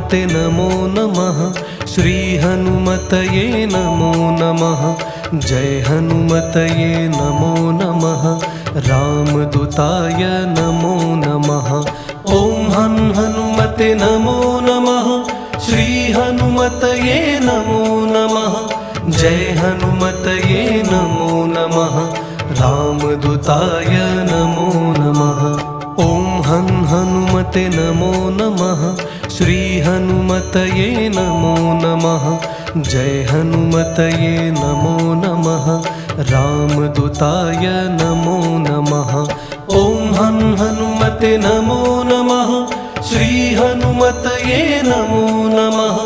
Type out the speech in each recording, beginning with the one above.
हनुमते नमो नमः। श्री हनुमतये नमो नमः। जय हनुमतये नमो नमः। रामदूताय नमो नमः। ओम हनुमते नमो नमः। श्री हनुमतये नमो नमः। जय हनुमतये नमो नमः। रामदूताय नमो नमः। ओम हनुमते नमो नमः। श्री हनुमतये नमो नमः। जय हनुमतये नमो नमः। रामदूताय नमो नमः। ओम हनुमते नमो नमः। श्री हनुमतये नमो नमः।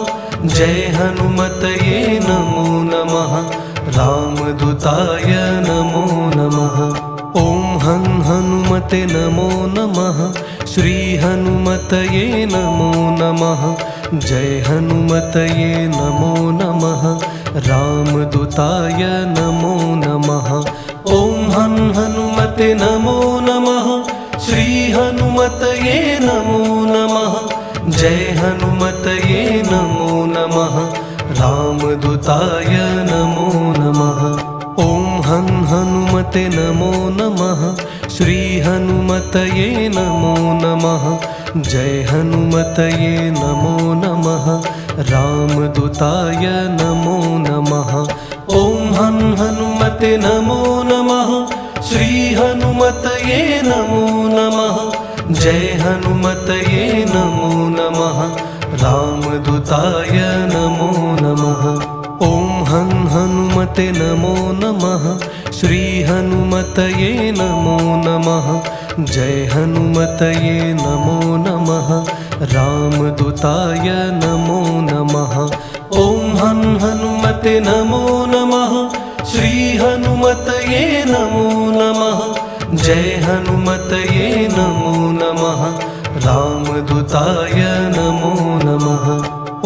जय हनुमतये नमो नमः। रामदूताय नमो नमः। ओम हनुमते नमो नमः। श्री हनुमतये नमो नमः। जय हनुमतये नमो नमः। रामदूताय नमो नमः। ओम हनुमते नमो नमः। श्री हनुमतये नमो नमः। जय हनुमतये नमो नमः। रामदूताय नमो नमः। ओम हनुमते नमो नमः। श्री हनुमतये नमो नमः। जय हनुमतये नमो नमः। रामदूताय नमो नमः। ओम हनुमते नमो नमः। श्री हनुमतये नमो नमः। जय हनुमतये नमो नमः। रामदूताय नमो नमः। ओम हनुमते नमो नमः। श्री हनुमतये नमो नमः। जय हनुमतये नमो नमः। रामदूताय नमो नमः। ओम हनुमते नमो नमः। श्री हनुमतये नमो नमः। जय हनुमतये नमो नमः। रामदूताय नमो नमः।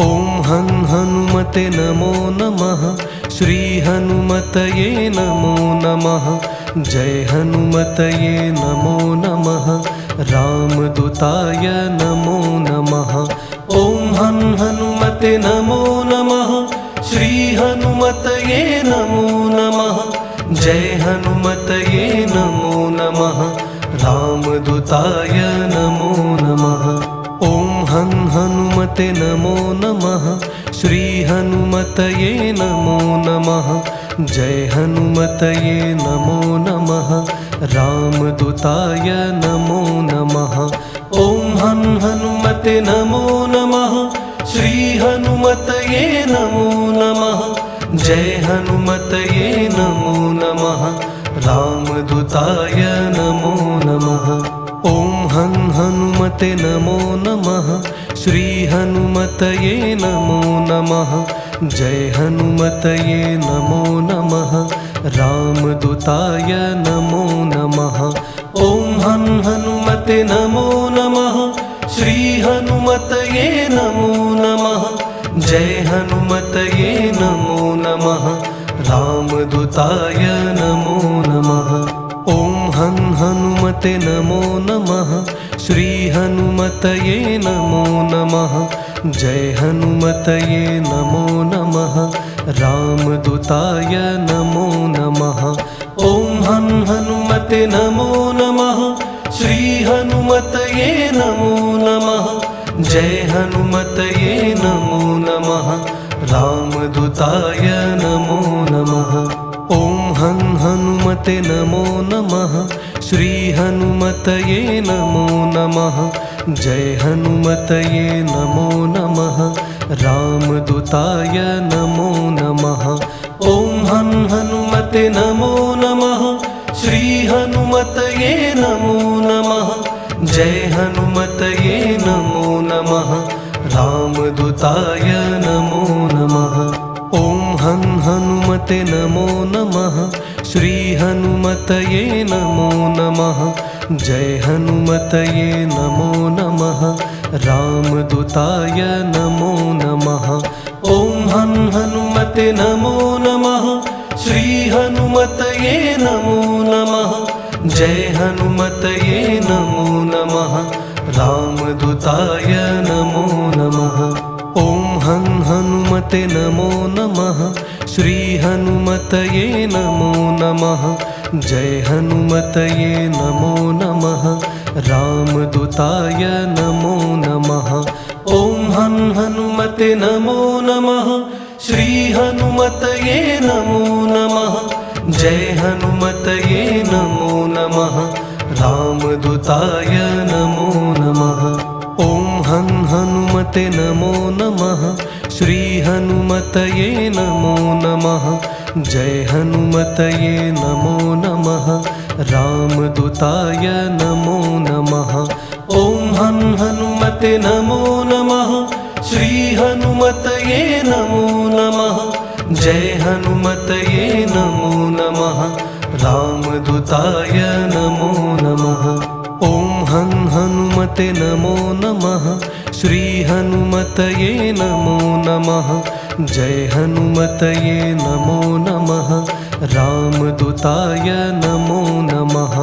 ओम हनुमते नमो नमः। श्री हनुमतये नमो नमः। जय हनुमतये नमो नमः। रामदूताय नमो नमः। ओम हनुमते नमो नमः। श्री हनुमतये नमो नमः। जय हनुमतये नमो नमः। रामदूताय नमो नमः। ओम हनुमते नमो नमः। श्री हनुमतये नमो नमः। जय हनुमतये नमो नमः। रामदूताय नमो नमः। ओम हनुमते नमो नमः। श्री हनुमतये नमो नमः। जय हनुमतये नमो नमः। रामदूताय नमो नमः। ओम हनुमते नमो नमः। श्री हनुमतये नमो नमः। जय हनुमतये नमो नमः। रामदूताय नमो नमः। ओम हनुमते नमो नमः। श्री हनुमतये नमो नमः। जय हनुमतये नमो नमः। रामदूताय नमो नमः। ओम हनुमते नमो नमः। श्री हनुमतये नमो नमः। जय हनुमतये नमो नमः। रामदूताय नमो नमः। ओम हनुमते नमो नमः। श्री हनुमतये नमो नमः। जय हनुमतये नमो नमः। रामदूताय नमो नमः। ओम हनुमते नमो नमः। श्री हनुमतये नमो नमः। जय हनुमतये नमो नमः। रामदूताय नमो नमः। ओम हनुमते नमो नमः। श्री हनुमतये नमो नमः। जय हनुमतये नमो नमः। रामदूताय नमो नमः। ओम हनुमते नमो नमः। श्री हनुमतये नमो नमः। जय हनुमतये नमो नमः। रामदूताय नमो नमः। ओम हनुमते नमो नमः। श्री हनुमतये नमो नमः। जय हनुमतये नमो नमः। रामदूताय नमो नमः। हनुमते नमो नमः। श्री हनुमतये नमो नमः। जय हनुमतये नमो नमः। रामदूताय नमो नमः। ॐ हनुमते नमो नमः। श्री हनुमतये नमो नमः। जय हनुमतये नमो नमः। रामदूताय नमो नमः। ॐ हनुमते नमो नमः। श्री हनुमतये नमो नमः। जय हनुमतये नमो नमः। रामदूताय नमो नमः। ॐ हनुमते नमो नमः। श्री हनुमतये नमो नमः। जय हनुमतये नमो नमः। रामदूताय नमो नमः। ॐ हनुमते नमो नमः। श्री हनुमतये नमो नमः। जय हनुमतये नमो नमः। रामदूताय नमो नमः।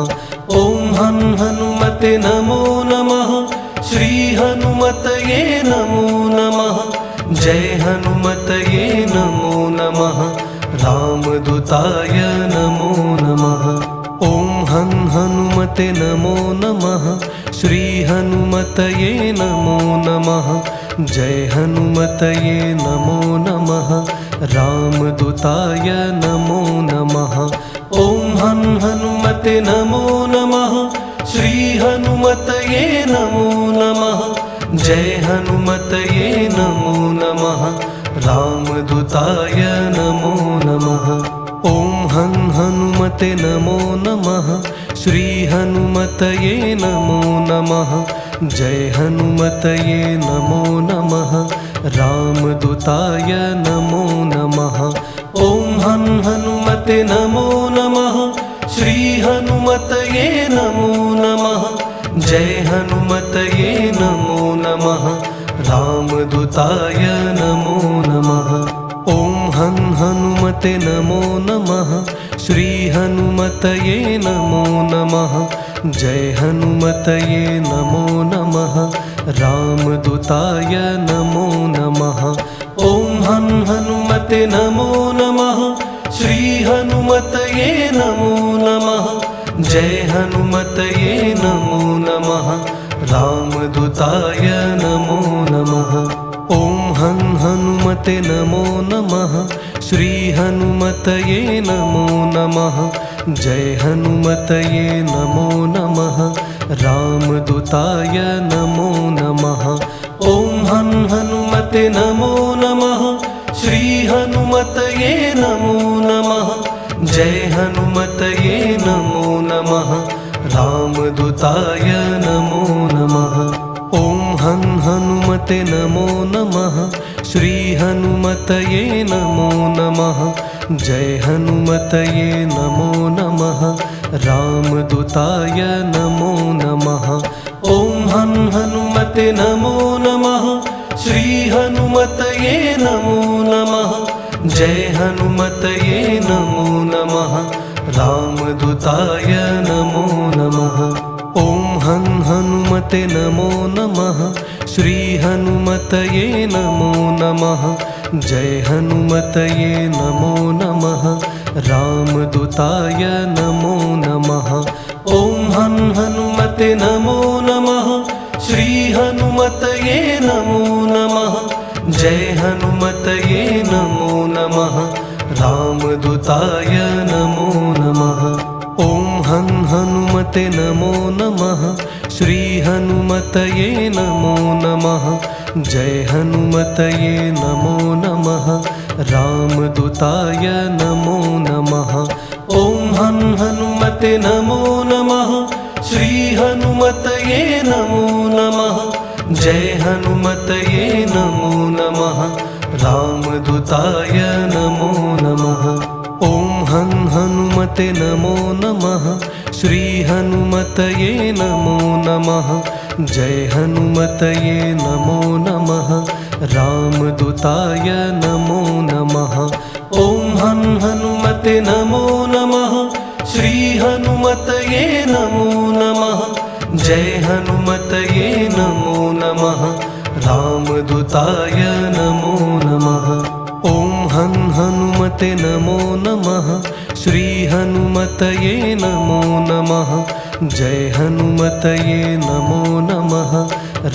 ॐ हनुमते नमो नमः। श्री हनुमतये नमो नमः। जय हनुमतये नमो नमः। रामदूताय नमो नमः। ॐ हनुमते नमो नमः। श्री हनुमतये नमो नमः। जय हनुमतये नमो नमः। रामदूताय नमो नमः। ॐ हनुमते नमो नमः। श्री हनुमतये नमो नमः। जय हनुमतये नमो नमः। रामदूताय नमो नमः। ॐ हनुमते नमो नमः। श्री हनुमतये नमो नमः। जय हनुमतये नमो नमः। रामदूताय नमो नमः। ॐ हनुमते नमो नमः। श्री हनुमतये नमो नमः। जय हनुमतये नमो नमः। रामदूताय नमो नमः। ॐ हनुमते नमो नमः। श्री हनुमतये नमो नमः। जय हनुमतये नमो नमः। रामदूताय नमो नमः। ॐ हनुमते नमो नमः। श्री हनुमतये नमो नमः। जय हनुमतये नमो नमः। रामदूताय नमो नमः। ॐ हनुमते नमो नमः। श्री हनुमतये नमो नमः। जय हनुमतये नमो नमः। रामदूताय नमो नमः। ॐ हनुमते नमो नमः। श्री हनुमतये नमो नमः। जय हनुमतये नमो नमः। रामदूताय नमो नमः। ॐ हनुमते नमो नमः। श्री हनुमतये नमो नमः। जय हनुमतये नमो नमः। रामदूताय नमो नमः। ॐ हनुमते नमो नमः। श्री हनुमतये नमो नमः। जय हनुमतये नमो नमः। रामदूताय नमो नमः। ॐ हनुमते नमो नमः। श्री हनुमतये नमो नमः। जय हनुमतये नमो नमः। रामदूताय नमो नमः। ॐ हनुमते नमो नमः। श्री हनुमतये नमो नमः। जय हनुमतये नमो नमः। रामदूताय नमो नमः। ॐ हनुमते नमो नमः। श्री हनुमतये नमो नमः। जय हनुमतये नमो नमः। रामदूताय नमो नमः। ॐ हनुमते नमो नमः। श्री हनुमतये नमो नमः। जय हनुमतये नमो नमः। रामदूताय नमो नमः। ॐ हनुमते नमो नमः। श्री हनुमतये नमो नमः। जय हनुमतये नमो नमः। रामदूताय नमो नमः। ॐ हनुमते नमो नमः। श्री हनुमतये नमो नमः। जय हनुमतये नमो नमः। रामदूताय नमो नमः। हनुमते नमो नमः। श्री हनुमतये नमो नमः। जय हनुमतये नमो नमः।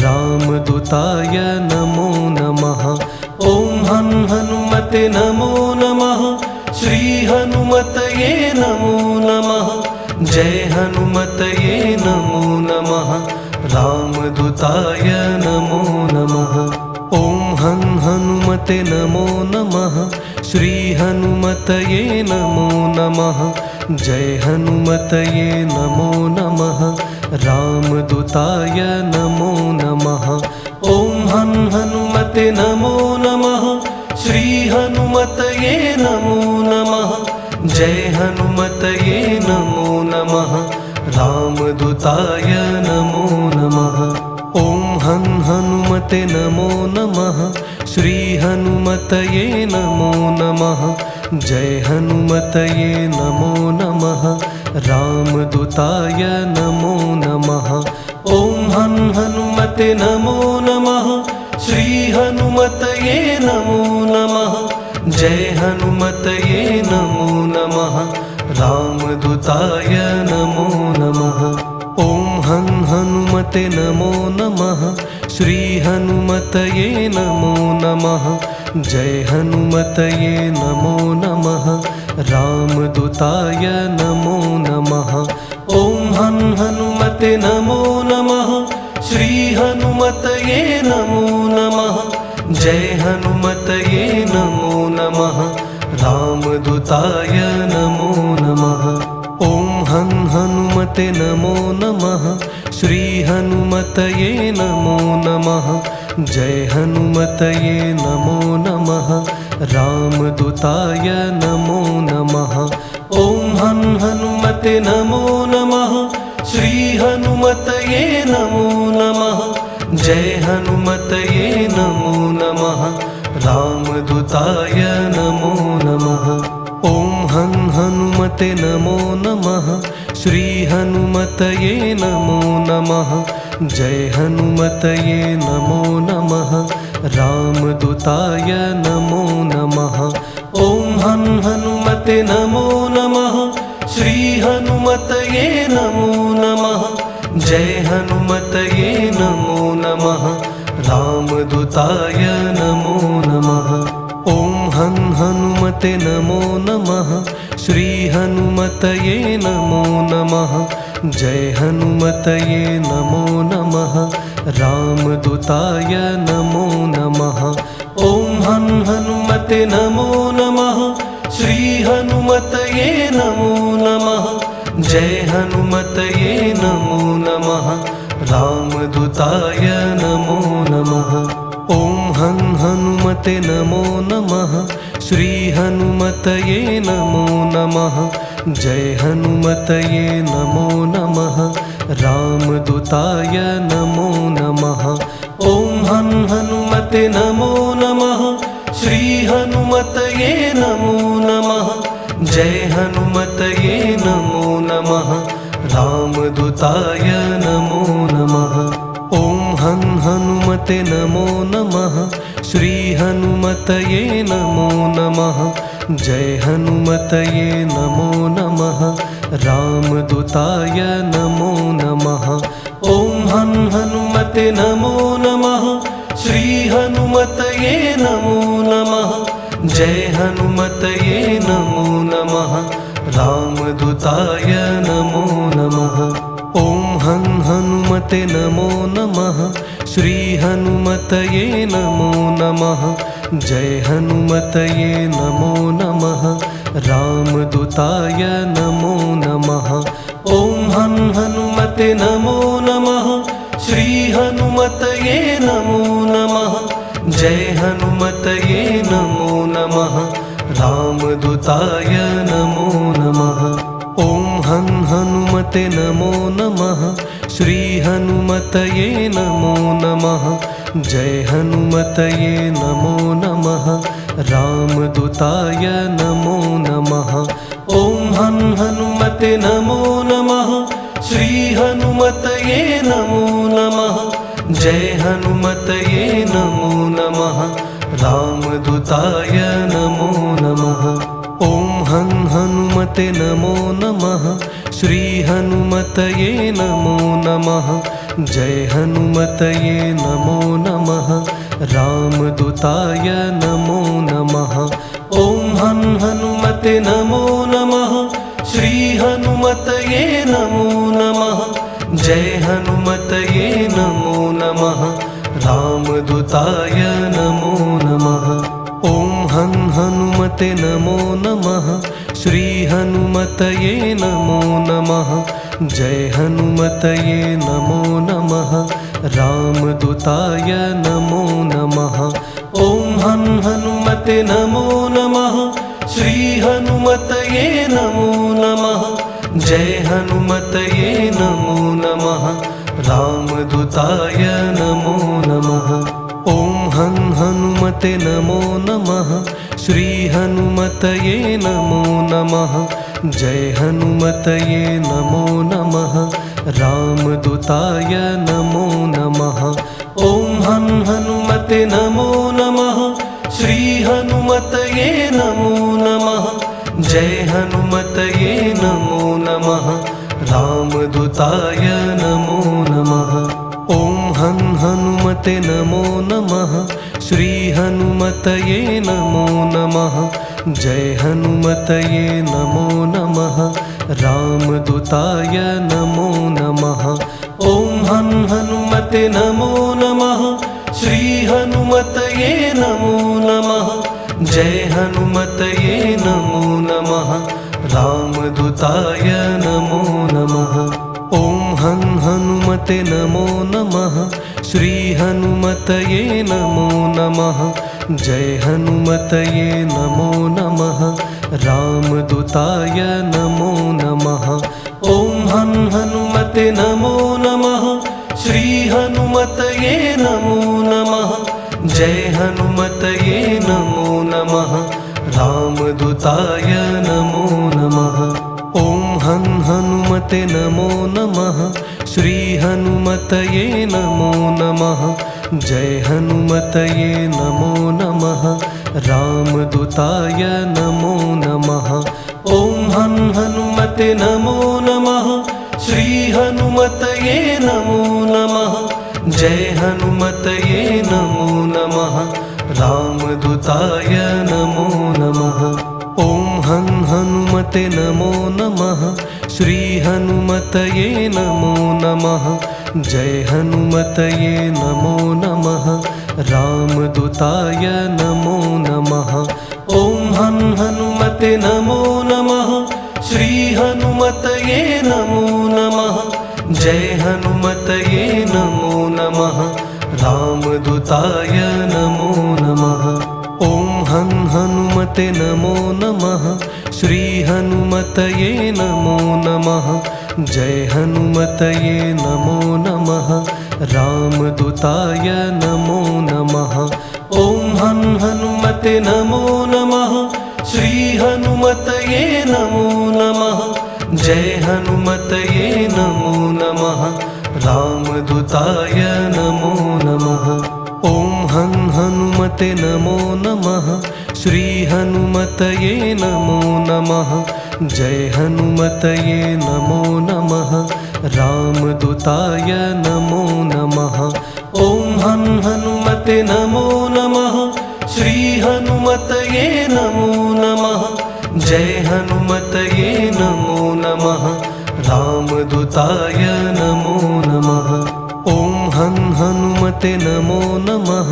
रामदूताय नमो नमः। ॐ हनुमते नमो नमः। श्री हनुमतये नमो नमः। जय हनुमतये नमो नमः। रामदूताय नमो नमः। ॐ हनुमते नमो नमः। श्री हनुमतये नमो नमः। जय हनुमतये नमो नमः। रामदूताय नमो नमः। ॐ हनुमते नमो नमः। श्री हनुमतये नमो नमः। जय हनुमतये नमो नमः। रामदूताय नमो नमः। ॐ हनुमते नमो नमः। श्री हनुमतये नमो नमः। जय हनुमतये नमो नमः। रामदूताय नमो नमः। ॐ हनुमते नमो नमः। श्री हनुमतये नमो नमः। जय हनुमतये नमो नमः। रामदूताय नमो नमः। ॐ हनुमते नमो नमः। श्री हनुमतये नमो नमः। जय हनुमतये नमो नमः। रामदूताय नमो नमः। ॐ हनुमते नमो नमः। श्री हनुमतये नमो नमः। जय हनुमतये नमो नमः। रामदूताय नमो नमः। ॐ हनुमते नमो नमः। श्री हनुमतये नमो नमः। जय हनुमतये नमो नमः। रामदूताय नमो नमः। ॐ हनुमते नमो नमः। श्री हनुमतये नमो नमः। जय हनुमतये नमो नमः। रामदूताय नमो नमः। ॐ हनुमते नमो नमः। श्री हनुमतये नमो नमः। जय हनुमतये नमो नमः। रामदूताय नमो नमः। ॐ हनुमते नमो नमः। श्री हनुमतये नमो नमः। जय हनुमतये नमो नमः। रामदूताय नमो नमः। ॐ हनुमते नमो नमः। श्री हनुमतये नमो नमः। जय हनुमतये नमो नमः। रामदूताय नमो नमः। ॐ हनुमते नमो नमः। श्री हनुमतये नमो नमः। जय हनुमतये नमो नमः। रामदूताय नमो नमः। ॐ हनुमते नमो नमः। श्री हनुमतये नमो नमः। जय हनुमतये नमो नमः। रामदूताय नमो नमः। ॐ हनुमते नमो नमः। श्री हनुमतये नमो नमः। जय हनुमतये नमो नमः। रामदूताय नमो नमः। ॐ हनुमते नमो नमः। श्री हनुमतये नमो नमः। जय हनुमतये नमो नमः। रामदूताय नमो नमः। ॐ हनुमते नमो नमः। श्री हनुमतये नमो नमः। जय हनुमतये नमो नमः। रामदूताय नमो नमः। ॐ हनुमते नमो नमः। श्री हनुमतये नमो नमः। जय हनुमतये नमो नमः। रामदूताय नमो नमः। ॐ हनुमते नमो नमः। श्री हनुमतये नमो नमः। जय हनुमतये नमो नमः। रामदूताय नमो नमः। ॐ हनुमते नमो नमः। श्री हनुमतये नमो नमः। जय हनुमतये नमो नमः। रामदूताय नमो नमः। ॐ हनुमते नमो नमः। श्री हनुमतये नमो नमः। जय हनुमतये नमो नमः। रामदूताय नमो नमः। हनुमते नमो नमः। श्री हनुमतये नमो नमः। जय हनुमतये नमो नमः। रामदूताय नमो नमः। ॐ हनुमते नमो नमः। श्री हनुमतये नमो नमः। जय हनुमतये नमो नमः। रामदूताय नमो नमः। ॐ हनुमते नमो नमः। श्री हनुमतये नमो नमः। जय हनुमतये नमो नमः। रामदूताय नमो नमः। ॐ हनुमते नमो नमः। श्री हनुमतये नमो नमः। जय हनुमतये नमो नमः। रामदूताय नमो नमः। ॐ हनुमते नमो नमः। श्री हनुमतये नमो नमः। जय हनुमतये नमो नमः। रामदूताय नमो नमः। ॐ हनुमते नमो नमः। श्री हनुमतये नमो नमः। जय हनुमतये नमो नमः। रामदूताय नमो नमः। ॐ हनुमते नमो नमः। श्री हनुमतये नमो नमः। जय हनुमतये नमो नमः। रामदूताय नमो नमः। ॐ हनुमते नमो नमः। श्री हनुमतये नमो नमः। जय हनुमतये नमो नमः। रामदूताय नमो नमः। ॐ हनुमते नमो नमः। श्री हनुमतये नमो नमः। जय हनुमतये नमो नमः। रामदूताय नमो नमः। ॐ हनुमते नमो नमः। श्री हनुमतये नमो नमः। जय हनुमतये नमो नमः। रामदूताय नमो नमः। ॐ हनुमते नमो नमः। श्री हनुमतये नमो नमः। जय हनुमतये नमो नमः। रामदूताय नमो नमः। ॐ हनुमते नमो नमः। श्री हनुमतये नमो नमः। जय हनुमतये नमो नमः। रामदूताय नमो नमः। ॐ हनुमते नमो नमः। श्री हनुमतये नमो नमः। जय हनुमतये नमो नमः। रामदूताय नमो नमः। ॐ हनुमते नमो नमः। श्री हनुमतये नमो नमः। जय हनुमतये नमो नमः। रामदूताय नमो नमः। ॐ हनुमते नमो नमः। श्री हनुमतये नमो नमः। जय हनुमतये नमो नमः। रामदूताय नमो नमः। ॐ हनुमते नमो नमः। श्री हनुमतये नमो नमः। जय हनुमतये नमो नमः। रामदूताय नमो नमः। ॐ हनुमते नमो नमः। श्री हनुमतये नमो नमः। जय हनुमतये नमो नमः। रामदूताय नमो नमः। ॐ हनुमते नमो नमः। श्री हनुमतये नमो नमः। जय हनुमतये नमो नमः। रामदूताय नमो नमः। ॐ हनुमते नमो नमः।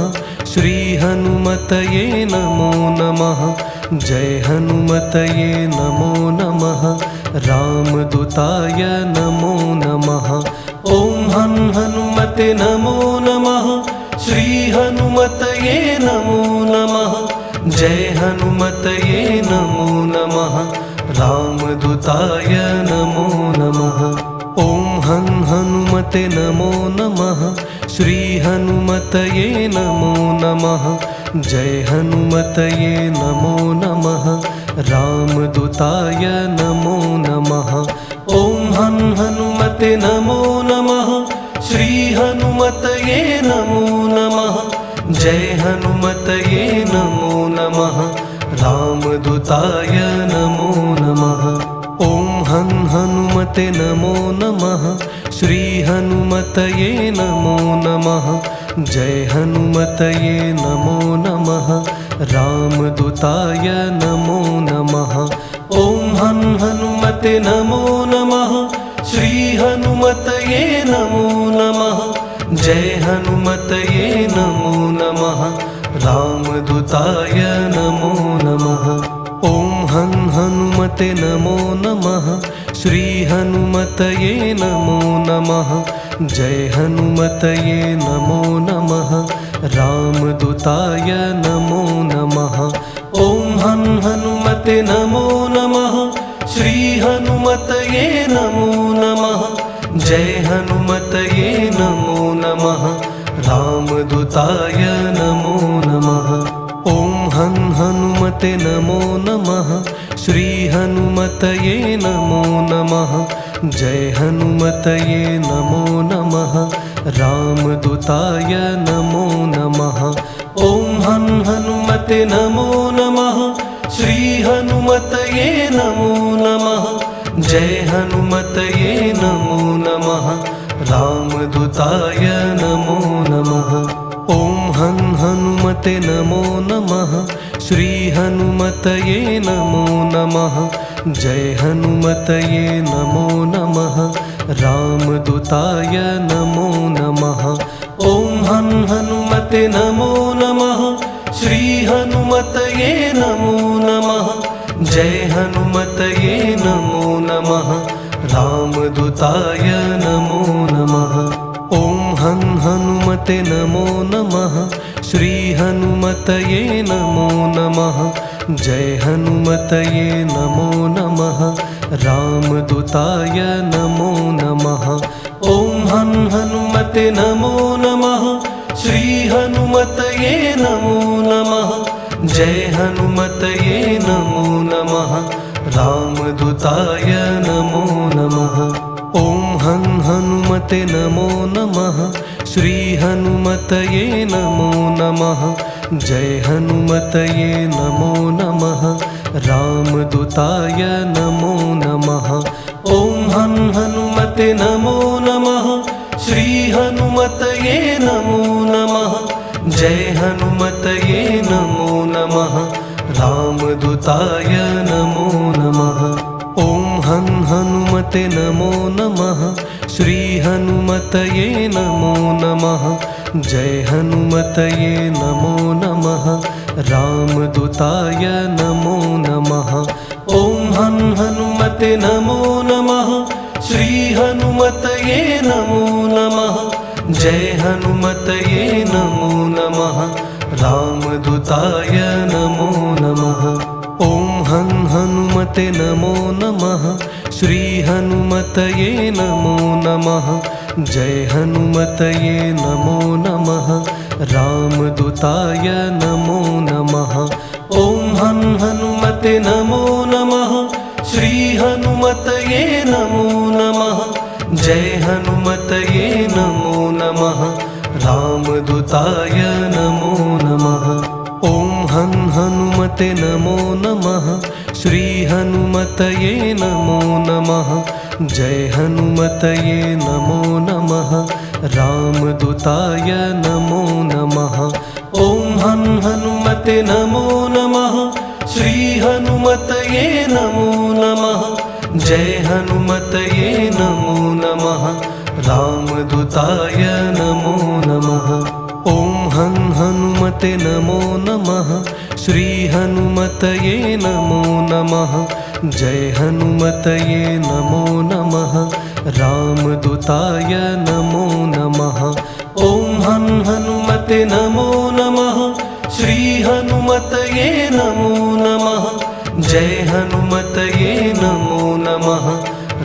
श्री हनुमतये नमो नमः। जय हनुमतये नमो नमः। रामदूताय नमो नमः। ॐ हनुमते नमो नमः। श्री हनुमतये नमो नमः। जय हनुमतये नमो नमः। रामदूताय नमो नमः। ॐ हनुमते नमो नमः। श्री हनुमतये नमो नमः। जय हनुमतये नमो नमः। रामदूताय नमो नमः। ॐ हनुमते नमो नमः। श्री हनुमतये नमो नमः। जय हनुमतये नमो नमः। रामदूताय नमो नमः। हनुमते नमो नमः श्री हनुमतये नमो नमः जय हनुमतये नमो नमः रामदूताय नमो नमः ॐ हनुमते नमो नमः श्री हनुमतये नमो नमः जय हनुमतये नमो नमः रामदूताय नमो नमः ॐ हनुमते नमो नमः श्री हनुमतये नमो नमः जय हनुमतये नमो नमः रामदूताय नमो नमः ॐ हनुमते नमो नमः श्री हनुमतये नमो नमः जय हनुमतये नमो नमः रामदूताय नमो नमः ॐ हनुमते नमो नमः श्री हनुमतये नमो नमः जय हनुमतये नमो नमः रामदूताय नमो नमः ॐ हनुमते नमो नमः श्री हनुमतये नमो नमः जय हनुमतये नमो नमः रामदूताय नमो नमः ॐ हनुमते नमो नमः श्री हनुमतये नमो नमः जय हनुमतये नमो नमः रामदूताय नमो नमः ॐ हनुमते नमो नमः श्री हनुमतये नमो नमः जय हनुमतये नमो नमः रामदूताय नमो नमः ॐ हनुमते नमो नमः श्री हनुमतये नमो नमः जय हनुमतये नमो नमः रामदूताय नमो नमः ॐ हनुमते नमो नमः श्री हनुमतये नमो नमः जय हनुमतये नमो नमः रामदूताय नमो नमः ॐ हनुमते नमो नमः श्री हनुमतये नमो नमः जय हनुमतये नमो नमः रामदूताय नमो नमः ॐ हनुमते नमो नमः श्री हनुमतये नमो नमः जय हनुमतये नमो नमः रामदूताय नमो नमः ॐ हनुमते नमो नमः श्री हनुमतये नमो नमः जय हनुमतये नमो नमः रामदूताय नमो नमः ॐ हनुमते नमो नमः श्री हनुमतये नमो नमः जय हनुमतये नमो नमः रामदूताय नमो नमः ॐ हनुमते नमो नमः श्री हनुमतये नमो नमः जय हनुमतये नमो नमः रामदूताय नमो नमः ॐ हनुमते नमो नमः श्री हनुमतये नमो नमः जय हनुमतये नमो नमः रामदूताय नमो नमः ॐ हनुमते नमो नमः श्री हनुमतये नमो नमः जय हनुमतये नमो नमः रामदूताय नमो नमः ॐ हनुमते नमो नमः श्री हनुमतये नमो नमः जय हनुमतये नमो नमः रामदूताय नमो नमः ॐ हनुमते नमो नमः श्री हनुमतये नमो नमः जय हनुमतये नमो नमः रामदूताय नमो नमः ॐ हनुमते नमो नमः श्री हनुमतये नमो नमः जय हनुमतये नमो नमः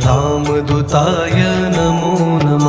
रामदूताय नमो नमः।